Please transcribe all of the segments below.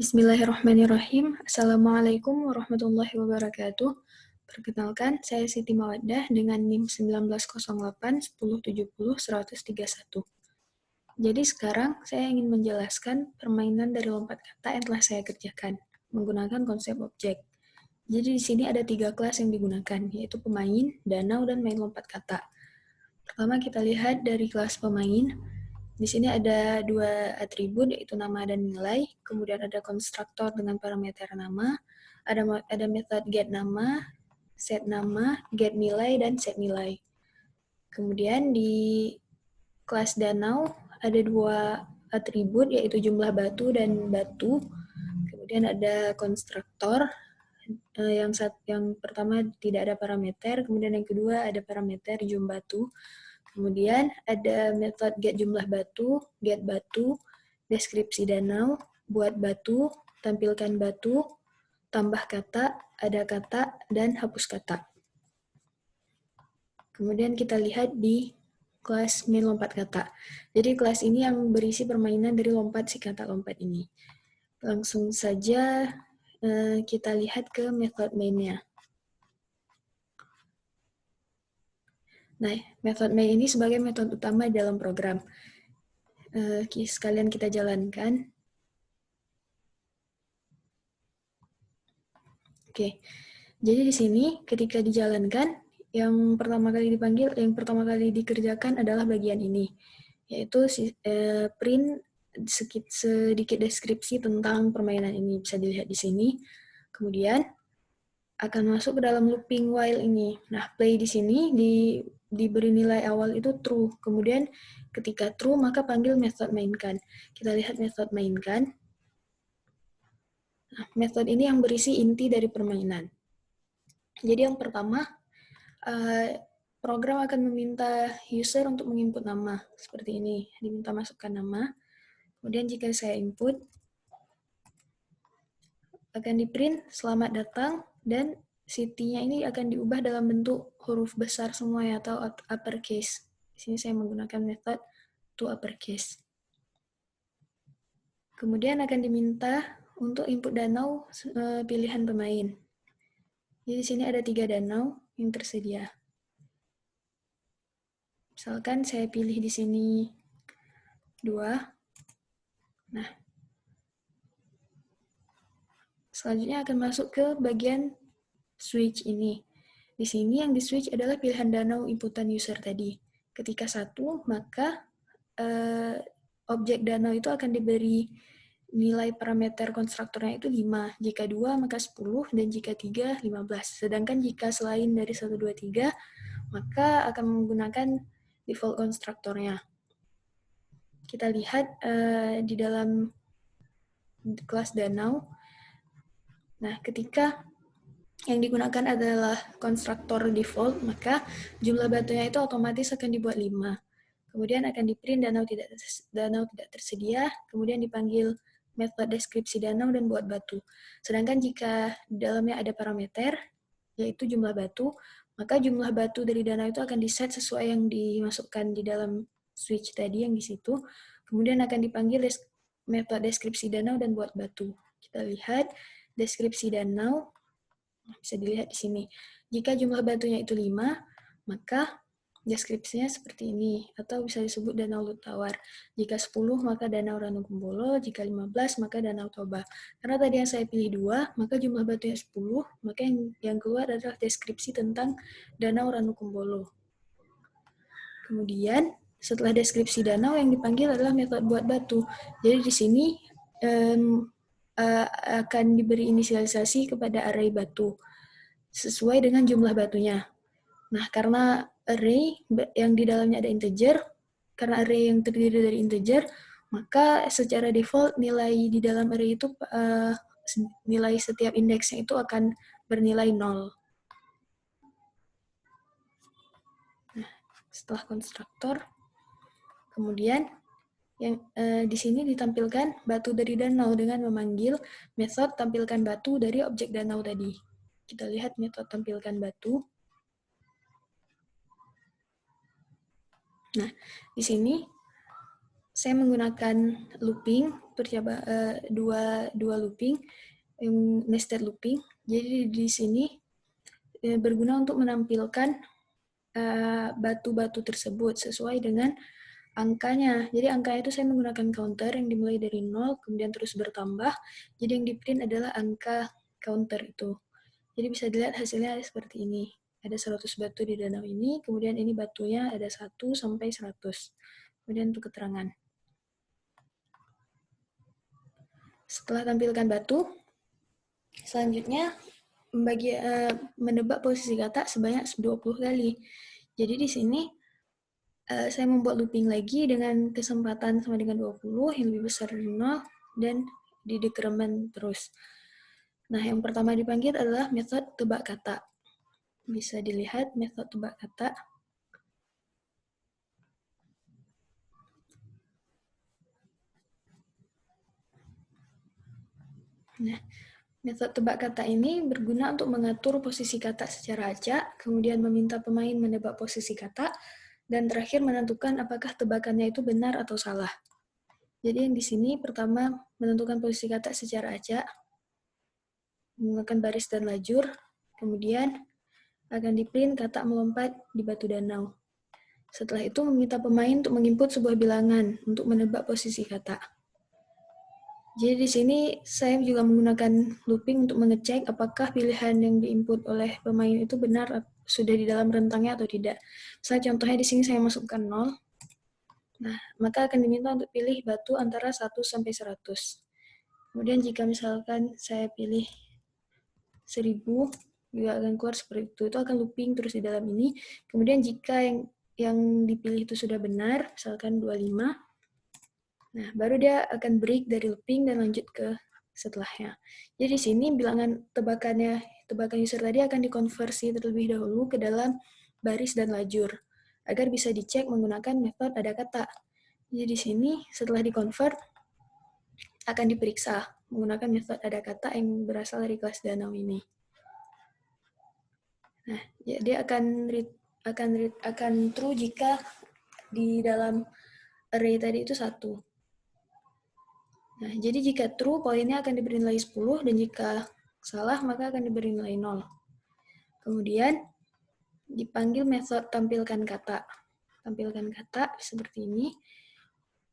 Bismillahirrahmanirrahim. Assalamualaikum warahmatullahi wabarakatuh. Perkenalkan, saya Siti Mawaddah dengan NIM 1908-1070-131. Jadi sekarang saya ingin menjelaskan permainan dari lompat kata yang telah saya kerjakan menggunakan konsep objek. Jadi di sini ada 3 kelas yang digunakan, yaitu pemain, danau, dan main lompat kata. Pertama kita lihat dari kelas pemain. Di sini ada 2 atribut, yaitu nama dan nilai. Kemudian ada konstruktor dengan parameter nama. Ada metode get nama, get nilai, dan set nilai. Kemudian di kelas danau ada 2 atribut, yaitu jumlah batu dan batu. Kemudian ada konstruktor. Yang pertama tidak ada parameter, kemudian yang kedua ada parameter jumlah batu. Kemudian ada metode get jumlah batu, get batu, deskripsi danau, buat batu, tampilkan batu, tambah kata, ada kata, dan hapus kata. Kemudian kita lihat di kelas main lompat kata. Jadi kelas ini yang berisi permainan dari lompat si kata lompat ini. Langsung saja kita lihat ke metode mainnya. Nah, metode main ini sebagai metode utama dalam program. Sekalian kita jalankan. Oke, jadi di sini ketika dijalankan, yang pertama kali dikerjakan adalah bagian ini, yaitu print sedikit deskripsi tentang permainan ini, bisa dilihat di sini. Kemudian akan masuk ke dalam looping while ini. Nah, play di sini diberi nilai awal itu true. Kemudian ketika true, maka panggil method mainkan. Kita lihat method mainkan. Nah, metode ini yang berisi inti dari permainan. Jadi yang pertama, program akan meminta user untuk menginput nama. Seperti ini, diminta masukkan nama. Kemudian jika saya input, akan di-print selamat datang, dan city-nya ini akan diubah dalam bentuk huruf besar semua ya, atau uppercase. Di sini saya menggunakan metode to uppercase. Kemudian akan diminta untuk input danau pilihan pemain. Jadi di sini ada 3 danau yang tersedia. Misalkan saya pilih di sini 2. Nah, selanjutnya akan masuk ke bagian switch ini. Di sini yang di switch adalah pilihan danau inputan user tadi. Ketika 1, maka objek danau itu akan diberi nilai parameter konstruktornya itu 5. Jika 2, maka 10, dan jika 3, 15. Sedangkan jika selain dari 1, 2, 3, maka akan menggunakan default konstruktornya. Kita lihat di dalam kelas danau. Nah, ketika yang digunakan adalah konstruktor default, maka jumlah batunya itu otomatis akan dibuat 5. Kemudian akan di-print danau tidak tersedia, kemudian dipanggil metode deskripsi danau dan buat batu. Sedangkan jika di dalamnya ada parameter, yaitu jumlah batu, maka jumlah batu dari danau itu akan di-set sesuai yang dimasukkan di dalam switch tadi yang di situ. Kemudian akan dipanggil metode deskripsi danau dan buat batu. Kita lihat deskripsi danau, bisa dilihat di sini. Jika jumlah batunya itu 5, maka deskripsinya seperti ini, atau bisa disebut danau Lut Tawar. Jika 10, maka danau Ranu Kumbolo. Jika 15, maka danau Toba. Karena tadi yang saya pilih 2, maka jumlah batunya 10, maka yang keluar adalah deskripsi tentang danau Ranu Kumbolo. Kemudian, setelah deskripsi danau, yang dipanggil adalah metode buat batu. Jadi di sini akan diberi inisialisasi kepada array batu sesuai dengan jumlah batunya. Nah, karena array yang di dalamnya ada integer, karena array yang terdiri dari integer, maka secara default nilai di dalam array itu nilai setiap indeksnya itu akan bernilai 0. Nah, setelah konstruktor, kemudian yang di sini ditampilkan batu dari danau dengan memanggil metode tampilkan batu dari objek danau tadi. Kita lihat metode tampilkan batu. Nah, di sini saya menggunakan looping, dua looping, nested looping. Jadi di sini berguna untuk menampilkan batu-batu tersebut sesuai dengan angkanya. Jadi angkanya itu saya menggunakan counter yang dimulai dari 0, kemudian terus bertambah. Jadi yang di print adalah angka counter itu. Jadi bisa dilihat hasilnya seperti ini. Ada 100 batu di danau ini, kemudian ini batunya ada 1 sampai 100. Kemudian untuk keterangan. Setelah tampilkan batu, selanjutnya menebak posisi kata sebanyak 20 kali. Jadi di sini saya membuat looping lagi dengan kesempatan sama dengan 20, yang lebih besar dari 0, dan di decrement terus. Nah, yang pertama dipanggil adalah metode tebak kata. Bisa dilihat metode tebak kata. Nah, metode tebak kata ini berguna untuk mengatur posisi kata secara acak, kemudian meminta pemain menebak posisi kata, dan terakhir menentukan apakah tebakannya itu benar atau salah. Jadi yang di sini pertama menentukan posisi kata secara acak, menggunakan baris dan lajur, kemudian akan di-print kata melompat di batu danau. Setelah itu meminta pemain untuk menginput sebuah bilangan untuk menebak posisi kata. Jadi di sini saya juga menggunakan looping untuk mengecek apakah pilihan yang diinput oleh pemain itu benar sudah di dalam rentangnya atau tidak. Misalnya contohnya di sini saya masukkan 0. Nah, maka akan diminta untuk pilih batu antara 1 sampai 100. Kemudian jika misalkan saya pilih 1000, juga akan keluar seperti itu. Itu akan looping terus di dalam ini. Kemudian jika yang dipilih itu sudah benar, misalkan 25, nah, baru dia akan break dari looping dan lanjut ke setelahnya. Jadi di sini bilangan tebakan user tadi akan dikonversi terlebih dahulu ke dalam baris dan lajur agar bisa dicek menggunakan metode ada kata. Jadi di sini setelah dikonvert akan diperiksa menggunakan metode ada kata yang berasal dari kelas danau ini. Nah, dia akan true jika di dalam array tadi itu 1. Nah, jadi jika true, poinnya akan diberi nilai 10, dan jika salah, maka akan diberi nilai 0. Kemudian, dipanggil metode tampilkan kata. Tampilkan kata seperti ini,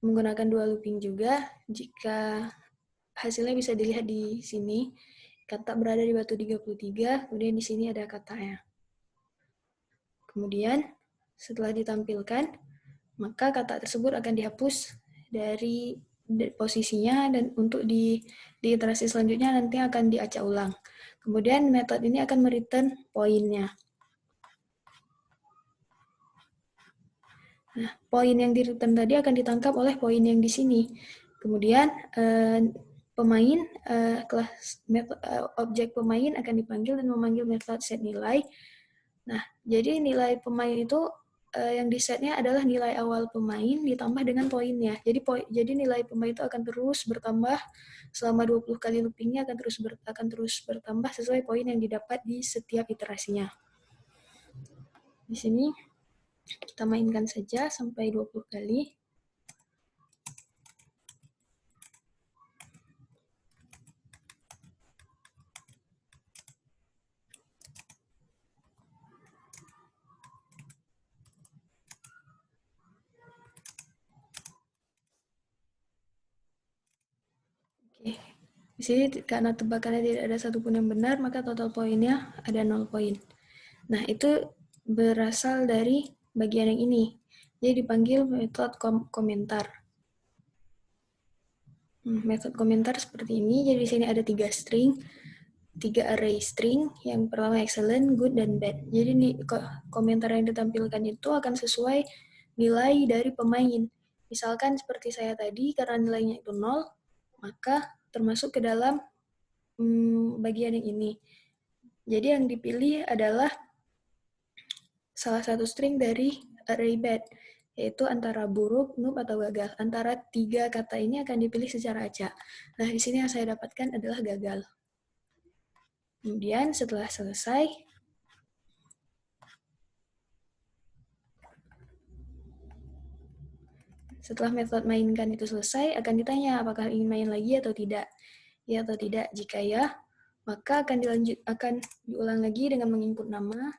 menggunakan dua looping juga. Jika hasilnya bisa dilihat di sini, kata berada di batu 33, kemudian di sini ada katanya. Kemudian, setelah ditampilkan, maka kata tersebut akan dihapus dari posisinya, dan untuk di iterasi selanjutnya nanti akan diacak ulang. Kemudian metode ini akan mereturn poinnya. Nah, poin yang di return tadi akan ditangkap oleh poin yang di sini. Kemudian pemain objek pemain akan dipanggil dan memanggil metode set nilai. Nah, jadi nilai pemain itu yang disetnya adalah nilai awal pemain ditambah dengan poinnya. Jadi nilai pemain itu akan terus bertambah selama 20 kali loopingnya, akan terus bertambah sesuai poin yang didapat di setiap iterasinya. Di sini kita mainkan saja sampai 20 kali. Oke. Di sini karena tebakannya tidak ada satupun yang benar, maka total poinnya ada 0 poin. Nah, itu berasal dari bagian yang ini. Jadi dipanggil metode komentar. Metode komentar seperti ini. Jadi di sini ada 3 string, 3 array string. Yang pertama excellent, good, dan bad. Jadi komentar yang ditampilkan itu akan sesuai nilai dari pemain. Misalkan seperti saya tadi, karena nilainya itu 0, maka termasuk ke dalam bagian yang ini. Jadi yang dipilih adalah salah satu string dari array bad, yaitu antara buruk, noob, atau gagal. Antara 3 kata ini akan dipilih secara acak. Nah, di sini yang saya dapatkan adalah gagal. Kemudian setelah selesai, Setelah metode mainkan itu selesai, akan ditanya apakah ingin main lagi atau tidak. Ya atau tidak. Jika ya, maka akan diulang lagi dengan menginput nama,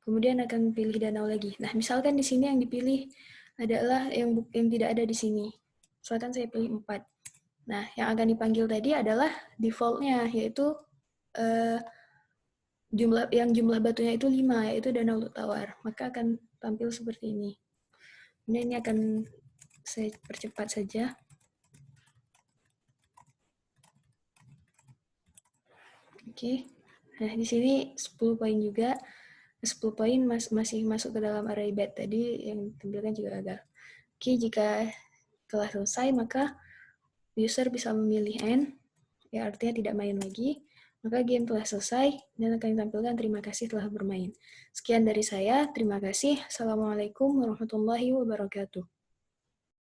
kemudian akan pilih danau lagi. Nah, misalkan di sini yang dipilih adalah yang tidak ada di sini. Misalkan saya pilih 4. Nah, yang akan dipanggil tadi adalah default-nya, yaitu jumlah batunya itu 5, yaitu danau tawar. Maka akan tampil seperti ini. Kemudian ini akan saya percepat saja. Oke. Nah, di sini 10 poin juga. 10 poin masih masuk ke dalam array bed tadi yang ditampilkan juga agak. Oke, jika telah selesai maka user bisa memilih end, ya artinya tidak main lagi. Maka game telah selesai dan akan ditampilkan terima kasih telah bermain. Sekian dari saya, terima kasih. Assalamualaikum warahmatullahi wabarakatuh.